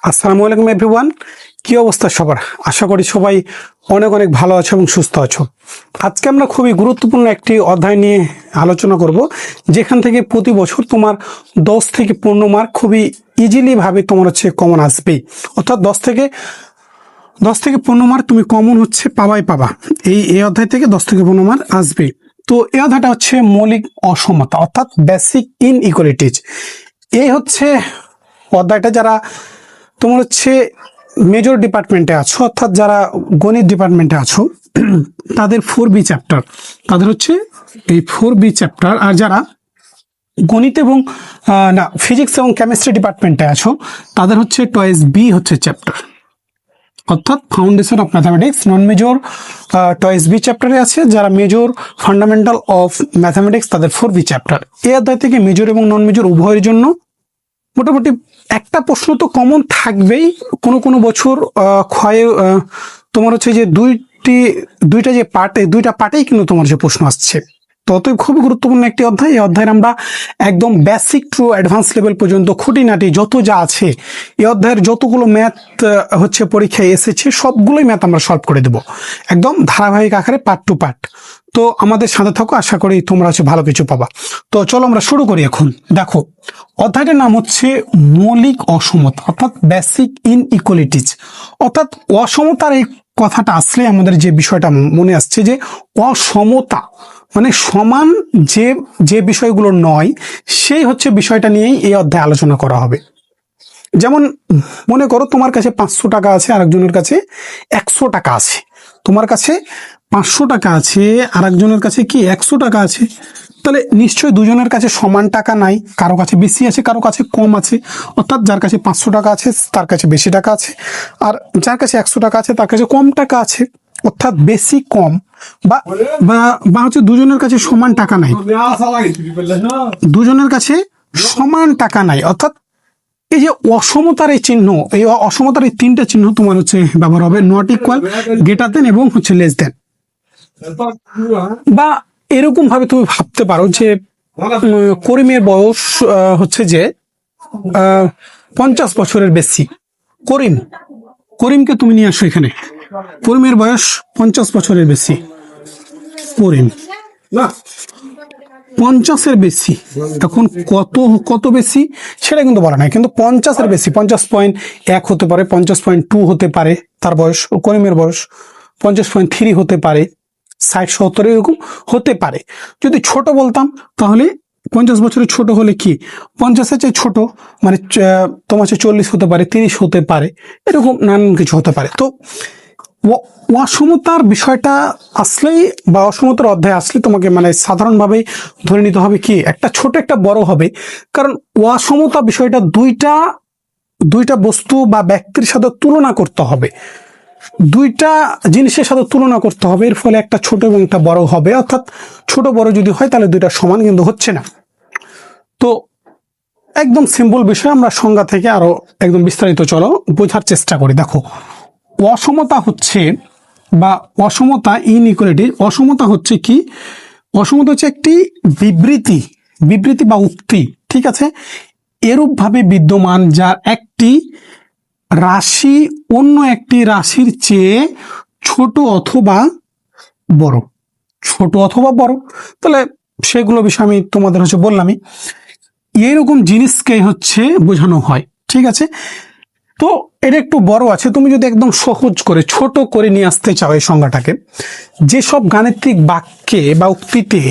আসসালামু আলাইকুম এভরিওয়ান। কি অবস্থা সবার? আশা করি সবাই অনেক অনেক ভালো আছো এবং সুস্থ আছো। আজকে আমরা খুবই গুরুত্বপূর্ণ একটি অধ্যায় নিয়ে আলোচনা করব, যেখান থেকে প্রতি বছর তোমার 10 থেকে 15 মার্ক খুবই ইজিলি ভাবে তোমার কমন আসবে। অর্থাৎ 10 থেকে 15 মার্ক তুমি কমন পাবা। এই অধ্যায় থেকে 10 থেকে 15 মার্ক আসবে। তো এই অধ্যায়টা মৌলিক অসমতা, অর্থাৎ বেসিক ইনইকুয়ালিটিজ। এই অধ্যায়টা যারা তোমার মেজর ডিপার্টমেন্টে আছো, অর্থাৎ যারা গণিত ডিপার্টমেন্টে আছো তাদের 4B চ্যাপ্টার, তাদের এই 4B চ্যাপ্টার। আর যারা গণিত এবং ফিজিক্স এবং কেমিস্ট্রি ডিপার্টমেন্টে আছো তাদের 2B চ্যাপ্টার, অর্থাৎ foundation of mathematics. Non major 2B চ্যাপ্টারে আছে, যারা মেজর ফান্ডামেন্টাল অফ ম্যাথামেটিক্স তাদের 4B চ্যাপ্টার। এই অধ্যায় থেকে মেজর এবং নন মেজর উভয়ের জন্য মোটামুটি একটা প্রশ্ন তো কমন থাকবেই। কোনো বছর ক্ষয়ে তোমার যে দুইটা যে পার্ট, এই দুইটা পার্টেই কিন্তু তোমার প্রশ্ন আসছে। তো অতএব খুবই গুরুত্বপূর্ণ একটি অধ্যায়। এই অধ্যায়ের আমরা একদম বেসিক টু অ্যাডভান্স লেভেল পর্যন্ত খুঁটিনাটি যত যা আছে, এই অধ্যায়ের যতগুলো ম্যাথ পরীক্ষায় এসেছে সবগুলোই ম্যাথ আমরা সলভ করে দেব একদম ধারাবাহিক আকারে, পার্ট টু পার্ট। তো আমাদের সাথে থাকো, আশা করি তোমরা ভালো কিছু পাবা। তো চলো আমরা শুরু করি এখন। দেখো, অধ্যায়টার নাম মৌলিক অসমতা, অর্থাৎ বেসিক ইনইকুয়ালিটিজ। অর্থাৎ অসমতার এই কথাটা আসলে আমাদের যে বিষয়টা মনে আসছে যে অসমতা মানে সমান যে বিষয়গুলো নয়, সেই বিষয়টা নিয়েই এই অধ্যায়ে আলোচনা করা হবে। যেমন মনে করো তোমার কাছে 500 টাকা আছে, আরেকজনের কাছে 100 টাকা আছে। তোমার কাছে 500 টাকা আছে, আরেকজনের কাছে কি 100 টাকা আছে। তাহলে নিশ্চয়ই দুজনের কাছে সমান টাকা নাই, কারো কাছে বেশি আছে, কারো কাছে কম আছে। অর্থাৎ যার কাছে 500 টাকা আছে তার কাছে বেশি টাকা আছে, আর যার কাছে 100 টাকা আছে তার কাছে কম টাকা আছে। অর্থাৎ বেশি কম বা দুজনের কাছে সমান টাকা নাই, দুজনের কাছে সমান টাকা নাই। অর্থাৎ এই যে অসমতার এই চিহ্ন, এই অসমতার এই তিনটা চিহ্ন তোমার ব্যবহার হবে: নট ইকুয়াল, গ্রেটার দেন এবং লেস দেন। বা এরকম ভাবে তুমি ভাবতে পারো যে করিমের বয়স যে 50 বছরের বেশি। করিমকে তুমি নিয়ে আসো এখানে। করিমের বয়স 50 বছরের বেশি। করিম 50-এর বেশি। এখন কত বেশি সেটা কিন্তু বলা নাই, কিন্তু 50-এর বেশি, 50.1 হতে পারে, 50.2 হতে পারে তার বয়স। করিমের বয়স 50.3 হতে পারে, 60-70 এরকম হতে পারে। যদি ছোট বলতাম তাহলে 50 বছরের ছোট হলে কি 50-এর চেয়ে ছোট, মানে তোমার 40 হতে পারে, 30 হতে পারে, এরকম নানান কিছু হতে পারে। তো অসমতার বিষয়টা আসলেই বা অসমতার অধ্যায় আসলে তোমাকে সাধারণভাবেই ধরে নিতে হবে কি একটা ছোট একটা বড় হবে। কারণ অসমতা বিষয়টা দুইটা বস্তু বা ব্যক্তির সাথে তুলনা করতে হবে, দুইটা জিনিসের সাথে তুলনা করতে হবে। এর ফলে একটা ছোট এবং একটা বড় হবে। অর্থাৎ ছোট বড় যদি হয় তাহলে দুইটা সমান কিন্তু হচ্ছে না। তো একদম সিম্পল বিষয়, আমরা সংজ্ঞা থেকে আরো একদম বিস্তারিত চলো বোঝার চেষ্টা করি। দেখো, অসমতা বা অসমতা ইনইকুয়ালিটি, অসমতা কি? অসমতা একটি বিবৃতি বা উক্তি, ঠিক আছে, এরূপ ভাবে বিদ্যমান যার একটি রাশি অন্য একটি রাশির চেয়ে ছোট অথবা বড়। তাহলে সেগুলো বিষয় আমি তোমাদের বললামই। এরকম জিনিসকে বোঝানো হয়, ঠিক আছে। তো এটা একটু বড় আছে, তুমি যদি একদম সহজ করে ছোট করে নিয়ে আসতে চাও এই সংজ্ঞাটাকে, যেসব গাণিতিক বাক্যে বা উক্তিতে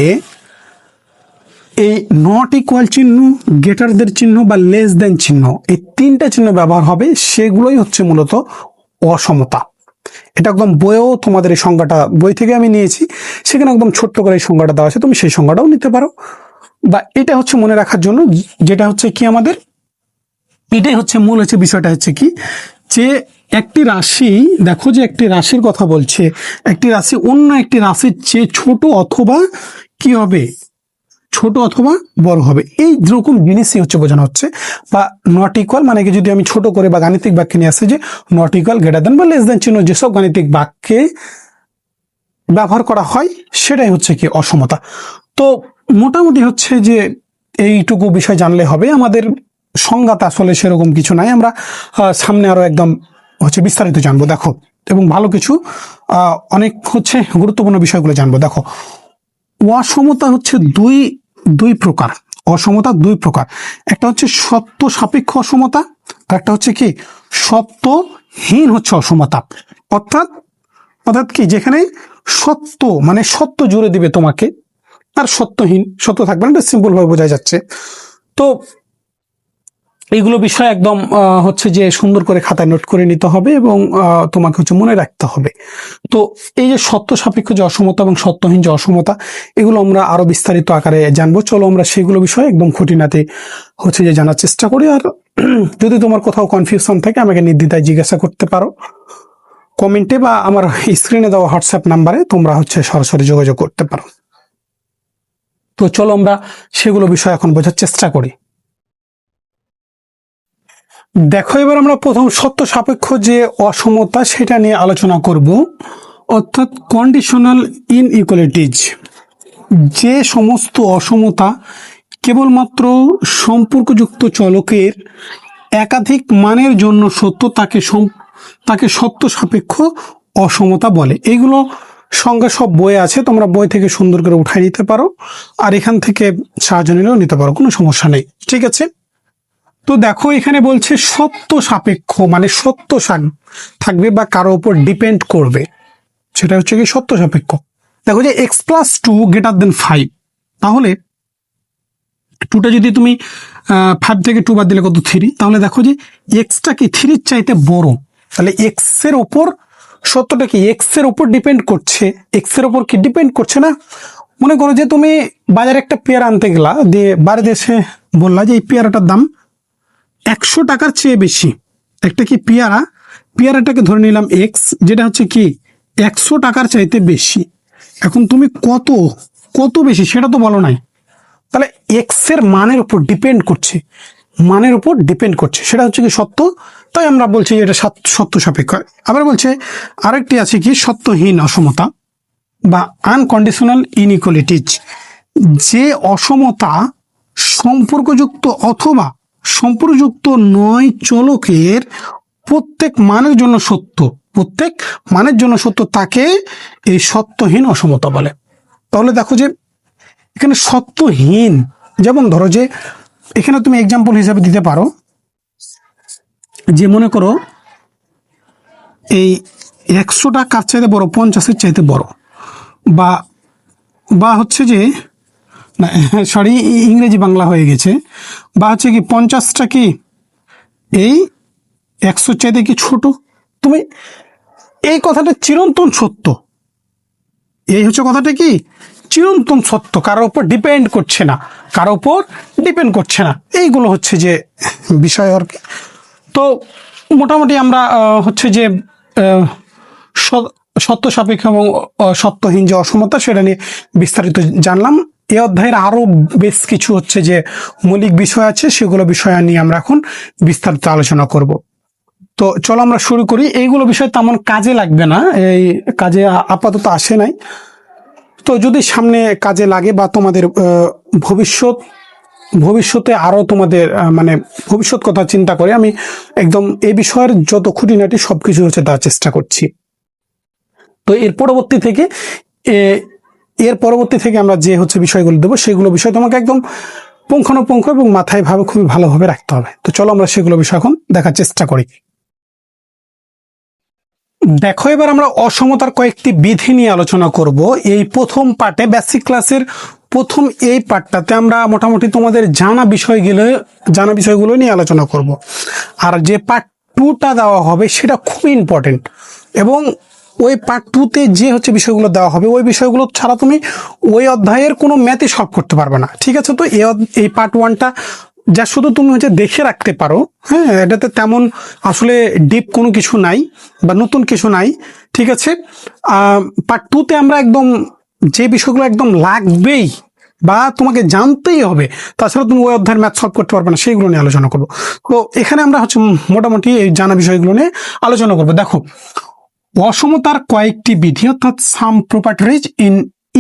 এই নট ইকুয়াল চিহ্ন, গ্রেটার দেন চিহ্ন বা লেস দেন চিহ্ন, এই তিনটা চিহ্ন ব্যবহার হবে, সেগুলোই মূলত অসমতা। এটা একদম বইয়েও তোমাদের এই সংজ্ঞাটা, বই থেকে আমি নিয়েছি, সেখানে একদম ছোট্ট করে এই সংজ্ঞাটা দেওয়া আছে, তুমি সেই সংজ্ঞাটাও নিতে পারো। বা এটা মনে রাখার জন্য যেটা কি আমাদের এটাই মূল বিষয়টা কি, যে একটি রাশি, দেখো যে একটি রাশির কথা বলছে, একটি রাশি অন্য একটি রাশির চেয়ে ছোট অথবা কি হবে, ছোট অথবা বড় হবে। এই যেরকম জিনিসই বোঝানো হচ্ছে। বা নট ইকুয়াল মানে কি, যদি আমি ছোট করে বা গাণিতিক বাক্যে নিয়ে আসি যে নট ইকুয়াল, গ্রেটার দেন বা লেস দেন চিহ্ন যেসব গাণিতিক বাক্যে ব্যবহার করা হয় সেটাই কি অসমতা। তো মোটামুটি যে এইটুকু বিষয় জানলে হবে। আমাদের সংজ্ঞাতে আসলে সেরকম কিছু নাই। আমরা সামনে আরো একদম হচ্ছে বিস্তারিত জানবো। দেখো, এবং ভালো কিছু অনেক হচ্ছে গুরুত্বপূর্ণ বিষয়গুলো জানবো। দেখো, অসমতা হচ্ছে দুই দুই প্রকার। অসমতা দুই প্রকার, একটা হচ্ছে সত্য সাপেক্ষ অসমতা, আর একটা হচ্ছে কি সত্যহীন হচ্ছে অসমতা। অর্থাৎ অর্থাৎ কি, যেখানে সত্য মানে সত্য জুড়ে দিবে তোমাকে, আর সত্যহীন, সত্য থাকবে না, সিম্পল ভাবে বোঝা যাচ্ছে। তো এইগুলো বিষয় একদম হচ্ছে যে সুন্দর করে খাতায় নোট করে নিতে হবে, এবং তোমাকে হচ্ছে মনে রাখতে হবে। তো এই যে সত্য সাপেক্ষ যে অসমতা এবং সত্যহীন যে অসমতা, এগুলো আমরা আরো বিস্তারিত আকারে জানবো। চলো আমরা সেগুলো বিষয়ে একদম খুঁটিনাটি হচ্ছে যে জানার চেষ্টা করি। আর যদি তোমার কোথাও কনফিউশন থাকে আমাকে নির্দ্বিধায় জিজ্ঞাসা করতে পারো কমেন্টে, বা আমার স্ক্রিনে দেওয়া হোয়াটসঅ্যাপ নাম্বারে তোমরা হচ্ছে সরাসরি যোগাযোগ করতে পারো। তো চলো আমরা সেগুলো বিষয় এখন বোঝার চেষ্টা করি। দেখো, এবার আমরা প্রথম সত্য সাপেক্ষ যে অসমতা সেটা নিয়ে আলোচনা করব, অর্থাৎ কন্ডিশনাল ইনইকুয়ালিটিজ। যে সমস্ত অসমতা কেবলমাত্র সম্পর্কযুক্ত চলকের একাধিক মানের জন্য সত্য, তাকে সত্য সাপেক্ষ অসমতা বলে। এইগুলো সংজ্ঞা সব বইয়ে আছে, তোমরা বই থেকে সুন্দর করে উঠাই নিতে পারো, আর এখান থেকে সাহায্য নিলেও নিতে পারো, কোনো সমস্যা নেই। ঠিক আছে, তো দেখো এখানে বলছে সত্য সাপেক্ষ মানে সত্য থাকবে বা কারো উপর ডিপেন্ড করবে, সেটা হচ্ছে কি সত্য সাপেক্ষ। দেখো যে x+2 > 5, তাহলে 2টা যদি তুমি 5 থেকে 2 বাদ দিলে কত 3, তাহলে দেখো যে এক্সটা কি 3-র চাইতে বড়, তাহলে এক্স এর ওপর সত্যটা কি এক্স এর ওপর ডিপেন্ড করছে। এক্স এর ওপর কি ডিপেন্ড করছে না? মনে করো যে তুমি বাজারে একটা পেয়ারা আনতে গেলা, দিয়ে বাড়িতে এসে বললা যে এই পেয়ারাটার দাম 100 টাকার চেয়ে বেশি। একটা কি পেয়ারাটাকে ধরে নিলাম এক্স, যেটা হচ্ছে কি 100 টাকার চাইতে বেশি। এখন তুমি কত বেশি সেটা তো বলো নাই, তাহলে এক্স এর মানের উপর ডিপেন্ড করছে, সেটা হচ্ছে কি সত্য। তাই আমরা বলছি যে এটা সত্য সাপেক্ষ। আবার বলছে আরেকটি আছে কি সত্যহীন অসমতা বা আনকন্ডিশনাল ইনইকুয়ালিটিজ। যে অসমতা সম্পর্কযুক্ত অথবা সম্পর্কযুক্ত নয় চলকের প্রত্যেক মানের জন্য সত্য, তাকে এই সত্যহীন অসমতা বলে। তাহলে দেখো যে এখানে সত্যহীন, যেমন ধরো যে এখানে তুমি এক্সাম্পল হিসাবে দিতে পারো যে মনে করো এই 100টা কার চাইতে বড়, 50-এর চাইতে বড়, বা হচ্ছে যে না সরি ইংরেজি বাংলা হয়ে গেছে, বা হচ্ছে কি 50টা কি এই 100 চাইতে কি ছোট। তুমি এই কথাটা চিরন্তন সত্য, এই হচ্ছে কথাটা কি চিরন্তন সত্য, কারোর উপর ডিপেন্ড করছে না, এইগুলো হচ্ছে যে বিষয় আর কি। তো মোটামুটি আমরা হচ্ছে যে সত্য সাপেক্ষ এবং সত্যহীন যে অসমতা সেটা নিয়ে বিস্তারিত জানলাম। এই অধ্যায়ের আরো বেশ কিছু হচ্ছে যে মৌলিক বিষয় আছে, সেগুলো বিষয় নিয়ে আমরা এখন বিস্তারিত আলোচনা করব। তো চলো আমরা শুরু করি। এইগুলো বিষয় তেমন কাজে লাগবে না, এই কাজে আপাতত আসে নাই, তো যদি সামনে কাজে লাগে বা তোমাদের ভবিষ্যতে আরো তোমাদের মানে ভবিষ্যৎ কথা চিন্তা করে আমি একদম এই বিষয়ের যত খুঁটিনাটি সবকিছু হচ্ছে দেওয়ার চেষ্টা করছি। তো এর পরবর্তী থেকে আমরা যে হচ্ছে বিষয়গুলো দেবো, সেগুলো বিষয় তোমাকে একদম পুঙ্খানুপুঙ্খ এবং মাথায় ভাবে খুবই ভালোভাবে রাখতে হবে। তো চলো আমরা সেগুলো বিষয় এখন দেখার চেষ্টা করি। দেখো, এবার আমরা অসমতার কয়েকটি বিধি নিয়ে আলোচনা করব। এই প্রথম পার্টে বেসিক ক্লাসের প্রথম এই পার্টটাতে আমরা মোটামুটি তোমাদের জানা বিষয়গুলো নিয়ে আলোচনা করব। আর যে পার্ট 2টা দেওয়া হবে সেটা খুবই ইম্পর্টেন্ট, এবং ওই পার্ট 2তে যে হচ্ছে বিষয়গুলো দেওয়া হবে ওই বিষয়গুলো ছাড়া তুমি ওই অধ্যায়ের কোনো ম্যাথই সলভ করতে পারবে না। ঠিক আছে, তো এই পার্ট 1টা যা শুধু তুমি হচ্ছে দেখে রাখতে পারো, হ্যাঁ, এটাতে তেমন আসলে ডিপ কোনো কিছু নাই বা নতুন কিছু নাই। ঠিক আছে, পার্ট 2তে আমরা একদম যে বিষয়গুলো একদম লাগবেই বা তোমাকে জানতেই হবে, তাছাড়া তুমি ওই অধ্যায়ের ম্যাথ সলভ করতে পারবে না, সেইগুলো নিয়ে আলোচনা করবো। তো এখানে আমরা হচ্ছে মোটামুটি এই জানা বিষয়গুলো নিয়ে আলোচনা করবো। দেখো, অসমতার কয়েকটি বিধি, অর্থাৎ সাম প্রপার্টিজ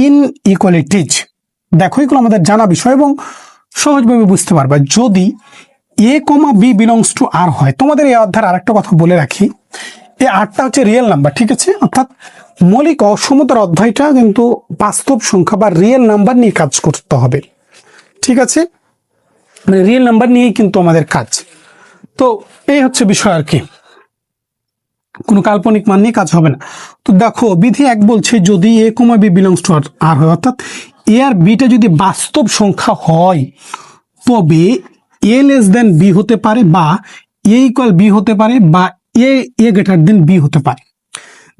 ইনইকুয়ালিটিজ। দেখো, এগুলো আমাদের জানা বিষয় এবং সহজভাবে বুঝতে পারবা। যদি এ কমা বি বিলংস টু আর হয়, তোমাদের এই অধ্যায়ের আরেকটা কথা বলে রাখি, এই আরটা হচ্ছে রিয়েল নাম্বার, ঠিক আছে? অর্থাৎ মৌলিক অসমতার অধ্যায়টা কিন্তু বাস্তব সংখ্যা বা রিয়েল নাম্বার নিয়ে কাজ করতে হবে, ঠিক আছে? মানে রিয়েল নাম্বার নিয়েই কিন্তু আমাদের কাজ। তো এই হচ্ছে বিষয় আর কি, কোনো কাল্পনিক মান নিয়ে কাজ হবে না। তো দেখো বিধি 1 বলছে যদি এ কমা বি বিলংস টু আর হয়, অর্থাৎ এ আর বিটা যদি বাস্তব সংখ্যা হয় তবে এ লেস দেন বি হতে পারে, বা এ ইকুয়াল বি হতে পারে, বা এ গ্রেটার দেন বি হতে পারে।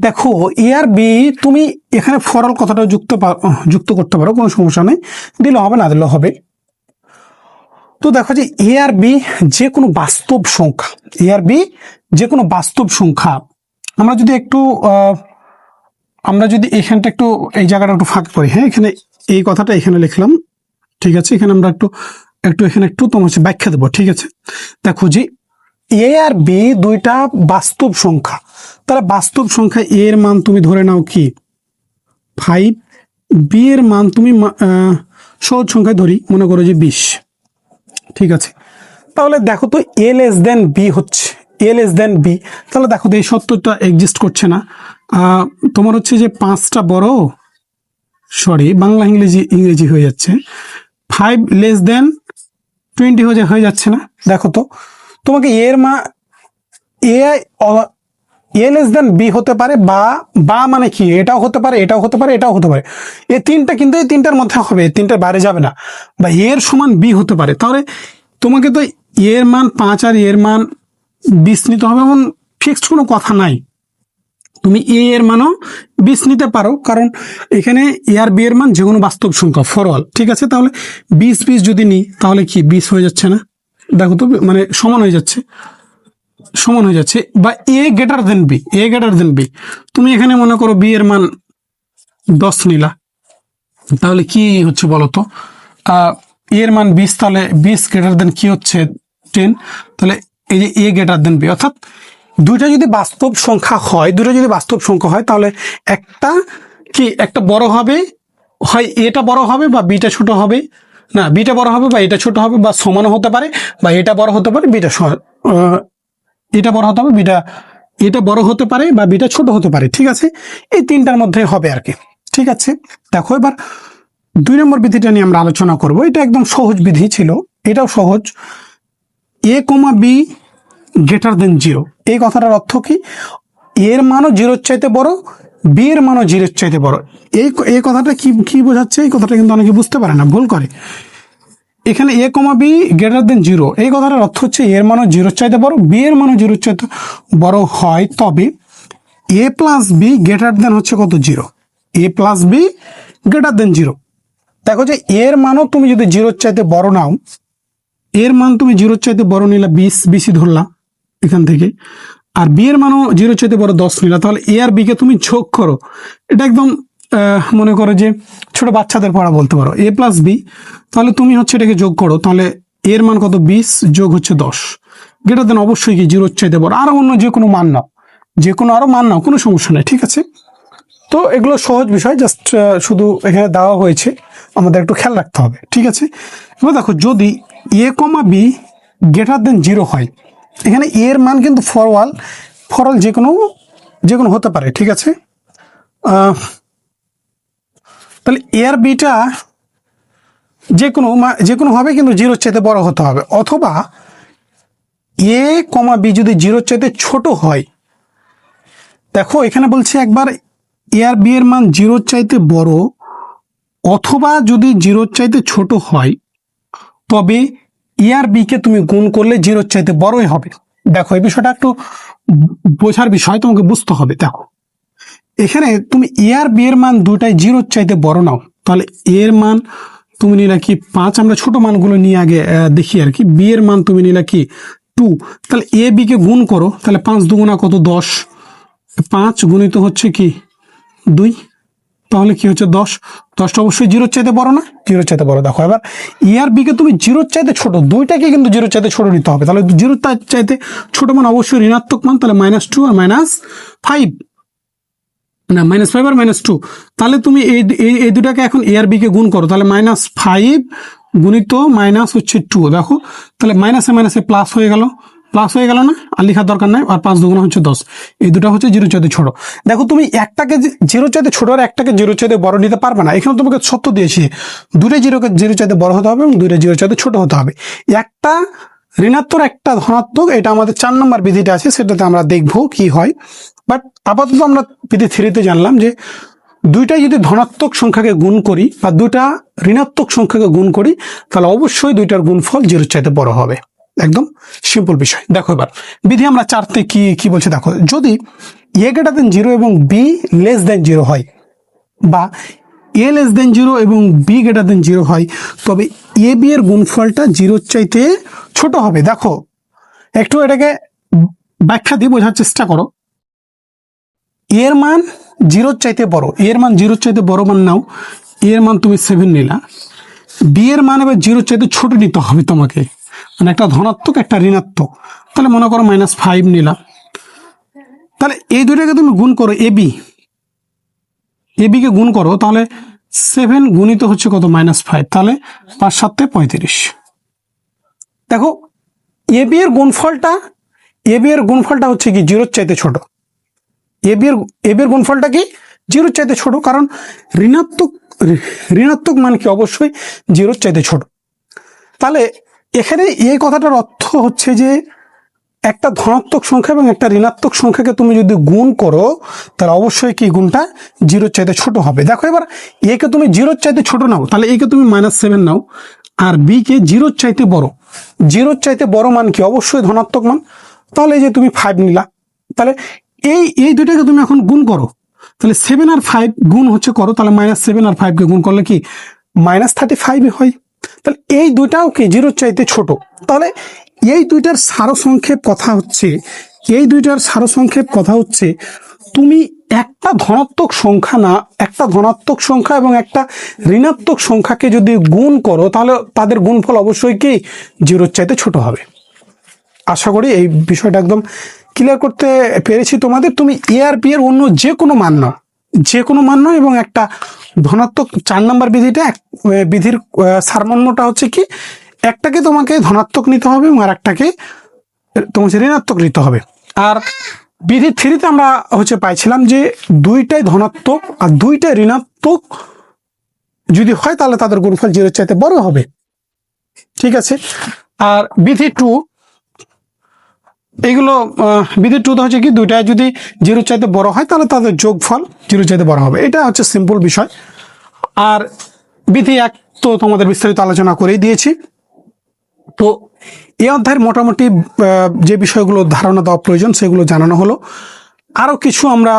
দেখো এ আর বি তুমি এখানে ফরল কথাটা যুক্ত করতে পারো, কোনো সমস্যা নেই, দিলে হবে না দিলেও হবে। তো দেখো যে এ আর বি যে কোনো বাস্তব সংখ্যা, এ আর বি যে কোনো বাস্তব সংখ্যা, আমরা যদি একটু এখানটা একটু এই জায়গাটা একটু ফাঁকা করি, হ্যাঁ, এখানে এই কথাটা এখানে লিখলাম, ঠিক আছে? এখানে আমরা একটু এখানে একটু তোমার ব্যাখ্যা দেবো, ঠিক আছে? দেখো যে এ আর বি দুইটা বাস্তব সংখ্যা, তাহলে বাস্তব সংখ্যা এ এর মান তুমি ধরে নাও কি 5, বি এর মান তুমি সহজ সংখ্যায় ধরি, মনে করো যে 20, ঠিক আছে? তাহলে দেখো তো এ লেস দেন বি হচ্ছে, এ লেস দেন বি, তাহলে দেখো তো এই সত্যটা এক্সিস্ট করছে না। তোমার হচ্ছে যে 5টা বড়, সরি বাংলা ইংরেজি হয়ে যাচ্ছে, 5 লেস দেন 20 হয়ে যাচ্ছে না? দেখো তো তোমাকে এর মা এ লেস দেন বি হতে পারে, বা মানে কি এটাও হতে পারে, এটাও হতে পারে, এটাও হতে পারে, এই তিনটা কিন্তু এই তিনটার মধ্যে হবে, এই তিনটার বাইরে যাবে না, বা এর সমান বি হতে পারে। তাহলে তোমাকে তো এর মান 5 আর এর মান 20 নিতে হবে, এমন ফিক্সড কোনো কথা নাই। তুমি এ এর মানও 20 নিতে পারো, কারণ এখানে এ আর বি এর মান যে কোনো বাস্তব সংখ্যা ফর অল, ঠিক আছে? তাহলে 20 যদি নিই তাহলে কি 20 হয়ে যাচ্ছে না? দেখো তো মানে সমান হয়ে যাচ্ছে, বা এ গ্রেটার দেন বি, তুমি এখানে মনে করো বি এর মান 10 নিলা, তাহলে কি হচ্ছে বলো তো, এর মান 20, তাহলে 20 গ্রেটার দেন কি হচ্ছে 10, তাহলে এই যে এ গ্রেটার দেন বি, অর্থাৎ দুইটা যদি বাস্তব সংখ্যা হয় তাহলে একটা বড় হবে, হয় এটা বড় হবে বা বিটা ছোট হবে, না বিটা বড় হবে বা এটা ছোট হবে, বা সমানও হতে পারে, বা এটা বড় হতে পারে এটা বড় হতে হবে, এটা বড় হতে পারে, বা বিটা ছোট হতে পারে, ঠিক আছে? এই তিনটার মধ্যে হবে আর কি, ঠিক আছে? দেখো এবার 2 নম্বর বিধিটা নিয়ে আমরা আলোচনা করব। এটা একদম সহজ বিধি ছিল, এটাও সহজ। এ কমা বি গ্রেটার দেন 0, এই কথাটার অর্থ কি? এর মানও 0-র চাইতে বড়, বি এর মানও 0-র চাইতে বড়। এই কথাটা কি বোঝাচ্ছে? এই কথাটা কিন্তু অনেকে বুঝতে পারে না, ভুল করে। এখানে এ কমা বি গ্রেটার দেন 0, এই কথাটার অর্থ হচ্ছে এর মানও 0-র চাইতে বড়, বি এর মানও 0-র চাইতে বড় হয়, তবে এ প্লাস বি গ্রেটার দেন হচ্ছে কত? 0। এ প্লাস বি গ্রেটার দেন 0। দেখো যে এর মানও তুমি যদি 0-র চাইতে বড় নাও, এর মান তুমি 0-র চাইতে বড় নিলা 20 ধরলাম এখান থেকে, আর বি এর মানও 0-র চাইতে বড় 10 নিলা, তাহলে এ আর বি কে তুমি যোগ করো। এটা একদম মনে করো যে ছোট বাচ্চাদের পড়া বলতে পারো, এ প্লাস বি, তাহলে তুমি হচ্ছে এটাকে যোগ করো, তাহলে এর মান কত? 20 যোগ হচ্ছে 10, গ্রেটার দেন অবশ্যই কি 0-র চাইতে বড়। আরো অন্য যে কোনো মান নাও, কোনো সমস্যা নেই, ঠিক আছে? তো এগুলো সহজ বিষয়, জাস্ট শুধু এখানে দেওয়া হয়েছে, আমাদের একটু খেয়াল রাখতে হবে, ঠিক আছে? এবার দেখো যদি এ কমা বি গ্রেটার দেন 0 হয়, এখানে এর মান কিন্তু ফর অল যে কোনো হতে পারে, ঠিক আছে? তাহলে এ আর বিটা যে কোনো হবে, কিন্তু 0-র চাইতে বড় হতে হবে, অথবা এ কমা বি যদি 0-র চাইতে ছোট হয়। দেখো এখানে বলছে একবার এ আর বি এর মান 0-র চাইতে বড়, অথবা যদি 0-র চাইতে ছোট হয়, তবে এ আর বি কে তুমি গুণ করলে 0-র চাইতে বড়ই হবে। দেখো এই বিষয়টা একটু বোঝার বিষয়, তোমাকে বুঝতে হবে। দেখো এখানে তুমি এ আর বি এর মান দুটাই 0-র চাইতে বড় নাও, তাহলে এর মান তুমি নিলা কি 5, আমরা ছোট মানগুলো নিয়ে আগে দেখি আর কি। বি এর মান তুমি নিলা কি 2, তাহলে এ বি কে গুণ করো, তাহলে 5 দুগুণা কত? 10, 5 গুণিত হচ্ছে কি 2, তাহলে কি হচ্ছে 10। 10টা অবশ্যই 0-র চাইতে বড় না? 0-র চাইতে বড়। দেখো এবার এ আর বি কে তুমি 0-র চাইতে ছোট, দুইটাকে কিন্তু 0-র চাইতে ছোট নিতে হবে, তাহলে 0-র চাইতে ছোট মান অবশ্যই ঋণাত্মক মান, তাহলে -2 আর -5, না -5 আর -2, তাহলে তুমি এই দুটাকে এখন এ আর বি কে গুণ করো, তাহলে -5 গুণিত মাইনাস হচ্ছে 2, দেখো তাহলে মাইনাসে মাইনাসে প্লাস হয়ে গেল, না, আর লেখার দরকার নাই। আর 5 দুগুণ হচ্ছে 10, এই দুটো হচ্ছে জিরো চাইতে ছোট। দেখো তুমি একটাকে জিরো চাইতে ছোট আর একটাকে জিরো চাইতে বড় নিতে পারবে না। এখানে তোমাকে সত্য দিয়েছি, দুটো জিরো চাইতে বড় হতে হবে এবং দুটো জিরো চাইতে ছোট হতে হবে। একটা ঋণাত্মক একটা ধনাত্মক, এটা আমাদের 4 নম্বর বিধিটা আছে, সেটাতে আমরা দেখবো কি হয়। বাট আপাতত আমরা বিধি 3-তে জানলাম যে দুইটাই যদি ধনাত্মক সংখ্যাকে গুণ করি বা দুটা ঋণাত্মক সংখ্যাকে গুণ করি, তাহলে অবশ্যই দুইটার গুণফল জিরোর চাইতে বড় হবে। একদম সিম্পল বিষয়। দেখো এবার বিধি আমরা 4-তে কি বলছে দেখো, যদি a গ্রেটার দেন 0 এবং b লেস দেন 0 হয়, বা a লেস দেন 0 এবং b গ্রেটার দেন 0 হয়, তবে a b এর গুণফলটা জিরোর চাইতে ছোট হবে। দেখো একটু এটাকে ব্যাখ্যা দিয়ে বোঝার চেষ্টা করো। এর মান জিরোর চাইতে বড়, এর মান জিরোর চাইতে বড় মান নাও, এর মান তুমি 7 নিলা, বি এর মান এবার জিরোর চাইতে ছোট নিতে হবে তোমাকে, মানে একটা ধনাত্মক একটা ঋণাত্মক। তাহলে মনে করো -5 নিলা, তাহলে এই দুইটাকে তুমি গুণ করো, এবি কে গুণ করো, তাহলে 7 গুণিত হচ্ছে কত -5, তাহলে 5 7 35। দেখো এবি এর গুণফলটা হচ্ছে কি জিরোর চাইতে ছোট, এবি এর গুণফলটা কি জিরোর চাইতে ছোট, কারণ ঋণাত্মক মান কি অবশ্যই জিরোর চাইতে ছোট। তাহলে এখানে এই কথাটার অর্থ হচ্ছে যে একটা ধনাত্মক সংখ্যা এবং একটা ঋণাত্মক সংখ্যাকে তুমি যদি গুণ করো, তাহলে অবশ্যই কি গুণটা জিরোর চাইতে ছোট হবে। দেখো এবার এ কে তুমি জিরোর চাইতে ছোট নাও, তাহলে এ কে তুমি -7 নাও, আর বি কে জিরোর চাইতে বড় মান কি অবশ্যই ধনাত্মক মান, তাহলে এই যে তুমি 5 নিলা, তাহলে এই দুইটাকে তুমি এখন গুণ করো, তাহলে 7 আর 5 গুণ হচ্ছে করো, তাহলে -7 আর 5 কে গুণ করলে কি -35 হয়। তাহলে এই দুইটাও কি জিরোর চাইতে ছোট। তাহলে এই দুইটার সারসংক্ষেপ কথা হচ্ছে তুমি একটা ধনাত্মক সংখ্যা এবং একটা ঋণাত্মক সংখ্যাকে যদি গুণ করো, তাহলে তাদের গুণফল অবশ্যই কি জিরোর চাইতে ছোট হবে। আশা করি এই বিষয়টা একদম ক্লিয়ার করতে পেরেছি তোমাদের। তুমি এ আর বি এর অন্য যে কোনো মান নাও এবং একটা ধনাত্মক 4 নম্বর বিধির সারমর্মটা হচ্ছে কি একটাকে তোমাকে ধনাত্মক নিতে হবে এবং আর একটাকে তোমাকে ঋণাত্মক নিতে হবে। আর বিধি 3-তে আমরা পাইছিলাম যে দুইটাই ধনাত্মক আর দুইটাই ঋণাত্মক যদি হয়, তাহলে তাদের গুণফল জিরোর চাইতে বড় হবে। ঠিক আছে। আর বিধি 2, এইগুলো বিধি 2 হচ্ছে কি দুইটাই যদি জিরোর চাইতে বড় হয়, তাহলে তাদের যোগফল জিরোর চাইতে বড় হবে। এটা হচ্ছে সিম্পল বিষয়। আর বিধি 1 তো তোমাদের বিস্তারিত আলোচনা করেই দিয়েছি। তো এই অধ্যায়ের মোটামুটি যে বিষয়গুলো ধারণা দেওয়া প্রয়োজন সেগুলো জানানো হলো। আরো কিছু আমরা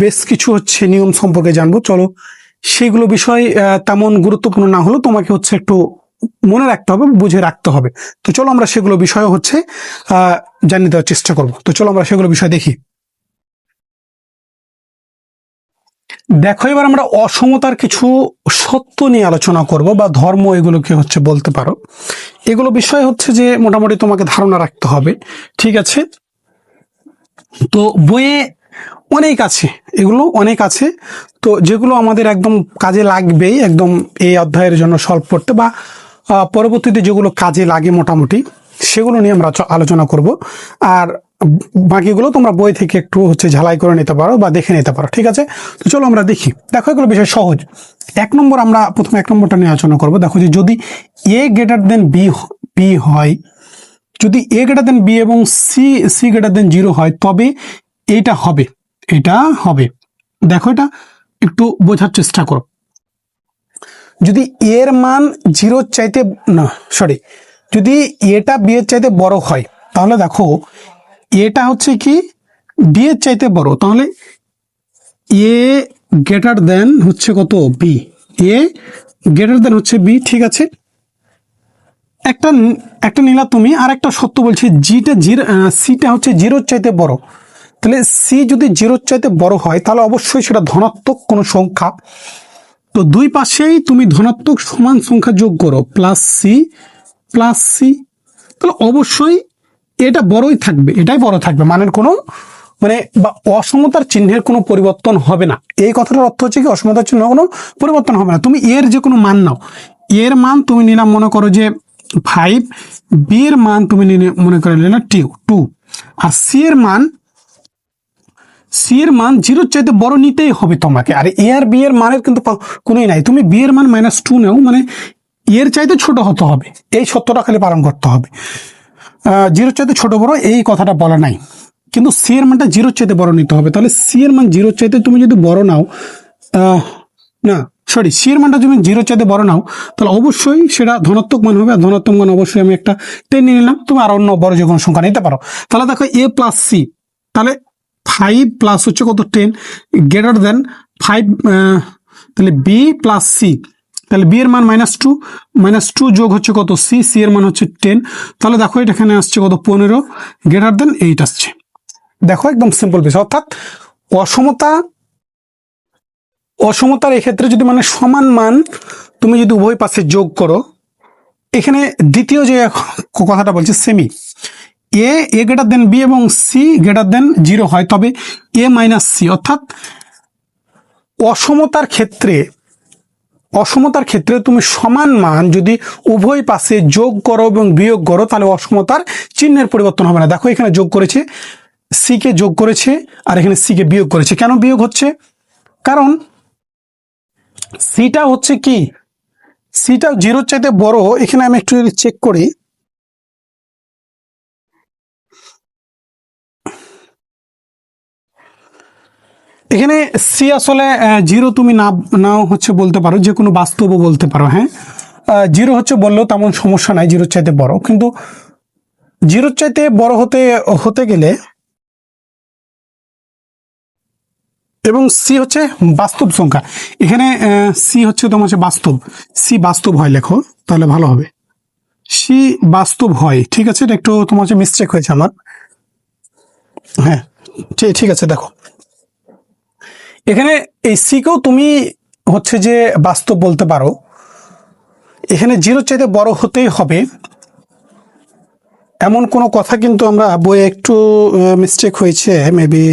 বেশ কিছু নিয়ম সম্পর্কে জানবো। চলো সেগুলো বিষয় তেমন গুরুত্বপূর্ণ না হলেও তোমাকে একটু মনে রাখতে হবে, বুঝে রাখতে হবে। তো চলো আমরা সেগুলো বিষয় জানিয়ে দেওয়ার চেষ্টা করব। তো চলো আমরা সেগুলো বিষয় দেখি। দেখো এবার আমরা অসমতার কিছু সত্য নিয়ে আলোচনা করব, বা ধর্ম এগুলোকে বলতে পারো। এগুলো বিষয় যে মোটামুটি তোমাকে ধারণা রাখতে হবে। ঠিক আছে। তো বইয়ে অনেক আছে, তো যেগুলো আমাদের একদম কাজে লাগবেই, একদম এই অধ্যায়ের জন্য সলভ করতে বা পরবর্তীতে যেগুলো কাজে লাগে মোটামুটি সেগুলো নিয়ে আমরা আলোচনা করব। আর বাকিগুলো তোমরা বই থেকে একটু ঝালাই করে নিতে পারো বা দেখে নিতে পারো। ঠিক আছে। তো চলো আমরা দেখি। দেখো এগুলো বিষয় সহজ। আমরা প্রথমে 1 নম্বরটা নিয়ে আলোচনা করব। দেখো যে যদি এ গ্রেটার দেন বি হয়, যদি এ গ্রেটার দেন বি এবং সি গ্রেটার দেন 0 হয়, তবে এটা হবে। দেখো এটা একটু বোঝার চেষ্টা করো। যদি এর মান যদি এটা বি এর চাইতে বড় হয়, তাহলে দেখো এটা কি বি এর চাইতে বড়, তাহলে এ গ্রেটার দেন কত বি, এ গ্রেটার দেন বি। ঠিক আছে। একটা নিলা তুমি, আর একটা সত্য বলছি সিটা জিরোর চাইতে বড়, তাহলে সি যদি জিরোর চাইতে বড় হয়, তাহলে অবশ্যই সেটা ধনাত্মক কোনো সংখ্যা। তো দুই পাশেই তুমি ধনাত্মক সমান সংখ্যা যোগ করো, প্লাস সি, তাহলে অবশ্যই এটা এটাই বড় থাকবে, বা অসমতার চিহ্নের কোনো পরিবর্তন হবে না। এই কথাটার অর্থ কি অসমতার চিহ্ন কোনো পরিবর্তন হবে না। তুমি এর যে কোনো মান নাও, এর মান তুমি নিলাম মনে করো যে 5, বি এর মান তুমি মনে করে নিলে 2, আর সি এর মান 0 চাইতে বড় নিতেই হবে তোমাকে। আর এ আর বি এর মানের কিন্তু কোনোই নাই, তুমি বি এর মান -2 নাও, মানে এর চাইতে ছোট হতে হবে, এই সত্যটা খালি পালন করতে হবে। 0 চাইতে ছোট বড় এই কথাটা বলা নাই, কিন্তু সি এর মানটা 0 চাইতে বড় নিতে হবে। তাহলে সি এর মান 0 চাইতে তুমি যদি বড় নাও, না সরি, সি এর মানটা তুমি 0 চাইতে বড় নাও, তাহলে অবশ্যই সেটা ধনাত্মক মান হবে। আর ধনাত্মক মান অবশ্যই আমি একটা 10 নিয়ে নিলাম, তুমি আর অন্য বড় যে কোনো সংখ্যা নিতে পারো। তাহলে দেখো এ প্লাস সি, তাহলে 5 প্লাস হচ্ছে কত 10 গ্রেটার দেন 5, তাহলে বি প্লাস সি, তাহলে বি এর মান -2 যোগ হচ্ছে কত সি, সি এর মান হচ্ছে 10, তাহলে দেখো এটা এখানে আসছে কত 15 গ্রেটার দেন 8 আসছে। দেখো একদম সিম্পল বিষয়। অর্থাৎ অসমতার এক্ষেত্রে যদি মানে সমান মান তুমি যদি উভয় পাশে যোগ করো, এখানে দ্বিতীয় যে কথাটা বলছে সেমি, এ গ্রেটার দেন বি এবং সি গ্রেটার দেন 0 হয়, তবে এ মাইনাস সি, অর্থাৎ অসমতার ক্ষেত্রে তুমি সমান মান যদি উভয় পাশে যোগ করো এবং বিয়োগ করো, তাহলে অসমতার চিহ্নের পরিবর্তন হবে না। দেখো এখানে যোগ করেছে, সি কে যোগ করেছে, আর এখানে সি কে বিয়োগ করেছে। কেন বিয়োগ হচ্ছে? কারণ সিটা হচ্ছে কি, সিটা 0 চাইতে বড়। এখানে আমি একটু চেক করি, এখানে সি আসলে 0 তুমি নাও হচ্ছে বলতে পারো, যে কোনো বাস্তবও বলতে পারো। হ্যাঁ, 0 হচ্ছে বললেও তেমন সমস্যা নাই, 0 চাইতে বড়। কিন্তু 0 চাইতে বড় হতে গেলে, এবং সি হচ্ছে বাস্তব সংখ্যা, এখানে সি হচ্ছে তোমার হচ্ছে বাস্তব, সি বাস্তব হয় লেখো তাহলে ভালো হবে। সি বাস্তব হয়, ঠিক আছে, এটা একটু তোমার হচ্ছে মিস্টেক হয়েছে আমার। হ্যাঁ ঠিক আছে, দেখো এখানে এই সি কেও তুমি হচ্ছে যে বাস্তব বলতে পারো। এখানে 0 চাইতে বড় হতেই হবে এমন কোনো কথা কিন্তু আমরা বইয়ে একটু মিস্টেক হয়েছে মেবি